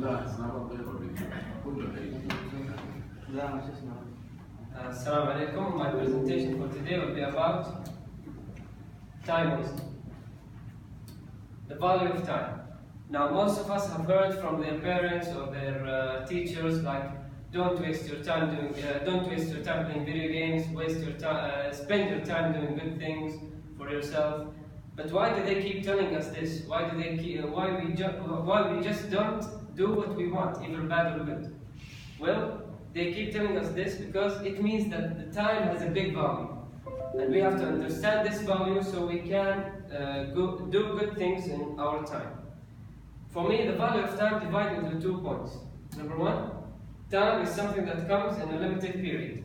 Assalamu alaikum. My presentation for today will be about time wasting. The value of time. Now, most of us have heard from their parents or their teachers, like, don't waste your time playing video games. Spend your time doing good things for yourself. But why do they keep telling us this? Why we just don't do what we want, either bad or good? Well, they keep telling us this because it means that the time has a big value. And we have to understand this value so we can do good things in our time. For me, the value of time divided into 2 points. Number one, time is something that comes in a limited period.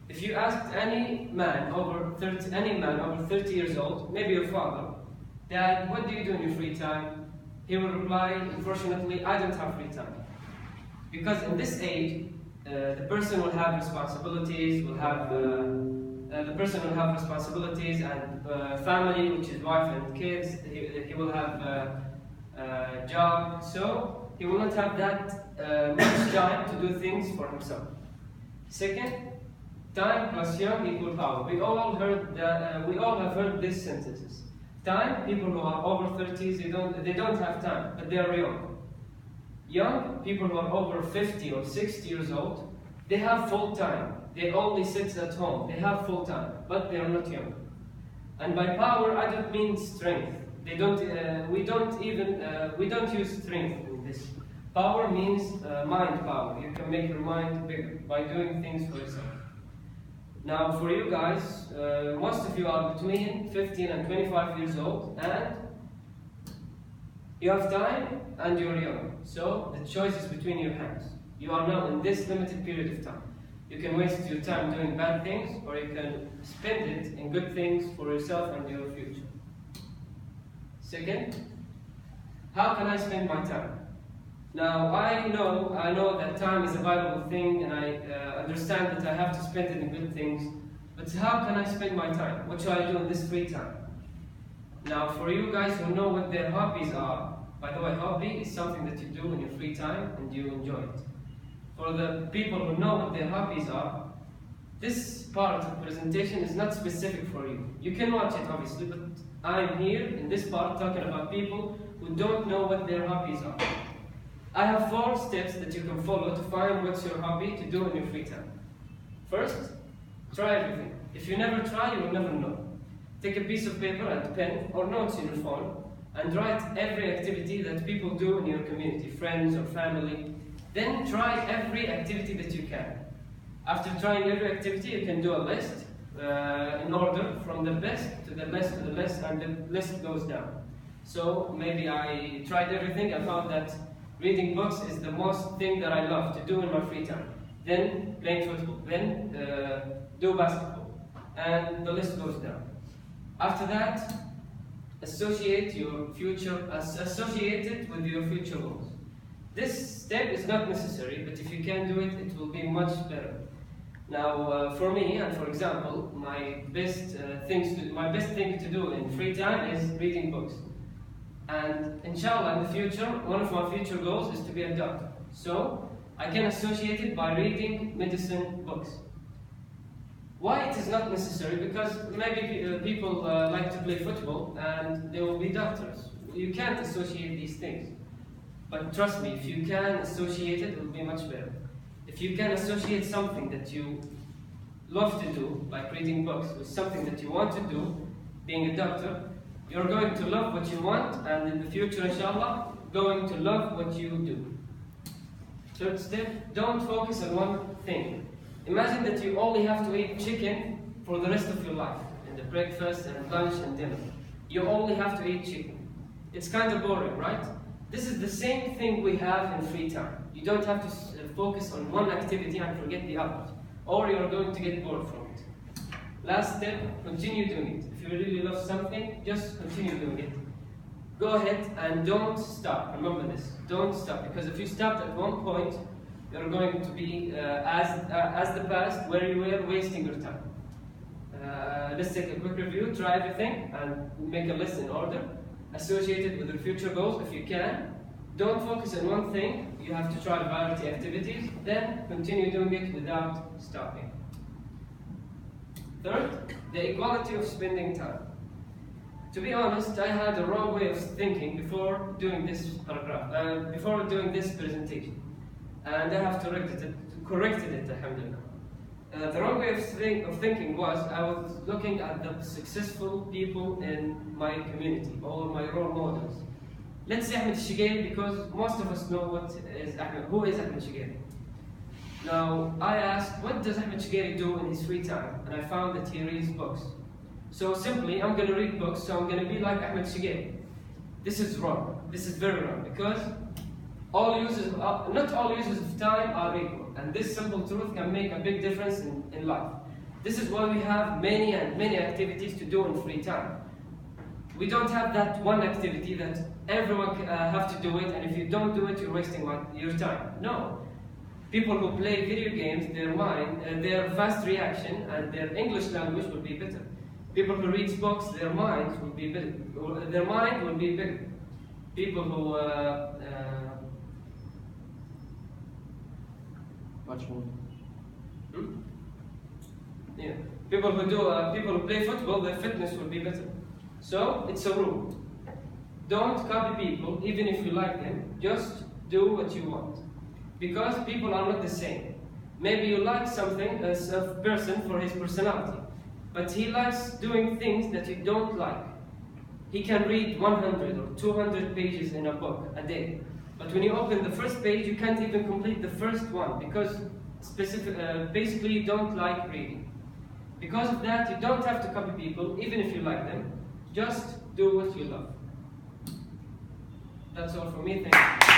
If you asked any man over 30 years old, maybe your father, Dad, what do you do in your free time? He will reply, unfortunately, I don't have free time. Because in this age, the person will have responsibilities, and family, which is wife and kids. He will have a job, so he will not have that much time to do things for himself. Second, time plus young equal power. We all have heard these sentences. Time, people who are over 30s, they don't have time, but they are young. Young, people who are over 50 or 60 years old, they have full time. They only sit at home. They have full time, but they are not young. And by power, I don't mean strength. We don't use strength in this. Power means mind power. You can make your mind bigger by doing things for yourself. Now, for you guys, most of you are between 15 and 25 years old, and you have time and you're young. So the choice is between your hands. You are now in this limited period of time. You can waste your time doing bad things, or you can spend it in good things for yourself and your future. Second, how can I spend my time? Now, I know that time is a valuable thing, and I understand that I have to spend it in good things, but how can I spend my time? What should I do in this free time? Now, for you guys who know what their hobbies are, by the way, hobby is something that you do in your free time and you enjoy it. For the people who know what their hobbies are, this part of the presentation is not specific for you. You can watch it, obviously, but I'm here in this part talking about people who don't know what their hobbies are. I have 4 steps that you can follow to find what's your hobby to do in your free time. First, try everything. If you never try, you will never know. Take a piece of paper and pen or notes in your phone and write every activity that people do in your community, friends or family. Then try every activity that you can. After trying every activity, you can do a list in order from the best to the less to the less, and the list goes down. So maybe I tried everything. I found that reading books is the most thing that I love to do in my free time. Then playing football. Then do basketball. And the list goes down. After that, associate it with your future goals. This step is not necessary, but if you can do it, it will be much better. Now, for me, and for example, my best thing to do in free time is reading books. And inshallah, in the future, one of my future goals is to be a doctor. So I can associate it by reading medicine books. Why it is not necessary? Because maybe people like to play football and they will be doctors. You can't associate these things. But trust me, if you can associate it, it will be much better. If you can associate something that you love to do, like reading books, with something that you want to do, being a doctor, you're going to love what you want, and in the future, inshallah, going to love what you do. Third step, don't focus on one thing. Imagine that you only have to eat chicken for the rest of your life, in the breakfast and lunch and dinner. You only have to eat chicken. It's kind of boring, right? This is the same thing we have in free time. You don't have to focus on one activity and forget the others, or you're going to get bored from it. Last step, continue doing it. If you really love something, just continue doing it. Go ahead and don't stop. Remember this, don't stop, because if you stopped at one point, you're going to be as the past, where you were wasting your time. Let's take a quick review. Try everything and make a list in order. Associate it with your future goals if you can. Don't focus on one thing, you have to try variety activities, then continue doing it without stopping. Third, the equality of spending time. To be honest, I had a wrong way of thinking before doing this paragraph, before doing this presentation. And I have corrected it, alhamdulillah. The wrong way of thinking was I was looking at the successful people in my community or my role models. Let's say Ahmed Shigeri, because most of us know who is Ahmed Shigeri. Now, I asked, what does Ahmed Shigeri do in his free time? And I found that he reads books. So simply, I'm going to read books, so I'm going to be like Ahmed Shigeri. This is wrong. This is very wrong, because not all users of time are equal, and this simple truth can make a big difference in life. This is why we have many activities to do in free time. We don't have that one activity that everyone have to do it, and if you don't do it, you're wasting your time. No. People who play video games, their fast reaction and their English language will be better. People who read books, their mind will be bigger. People who much more. Yeah. People who play football, their fitness will be better. So it's a rule. Don't copy people, even if you like them. Just do what you want, because people are not the same. Maybe you like something as a person for his personality, but he likes doing things that you don't like. He can read 100 or 200 pages in a book a day, but when you open the first page, you can't even complete the first one, because basically you don't like reading. Because of that, you don't have to copy people, even if you like them. Just do what you love. That's all for me. Thank you.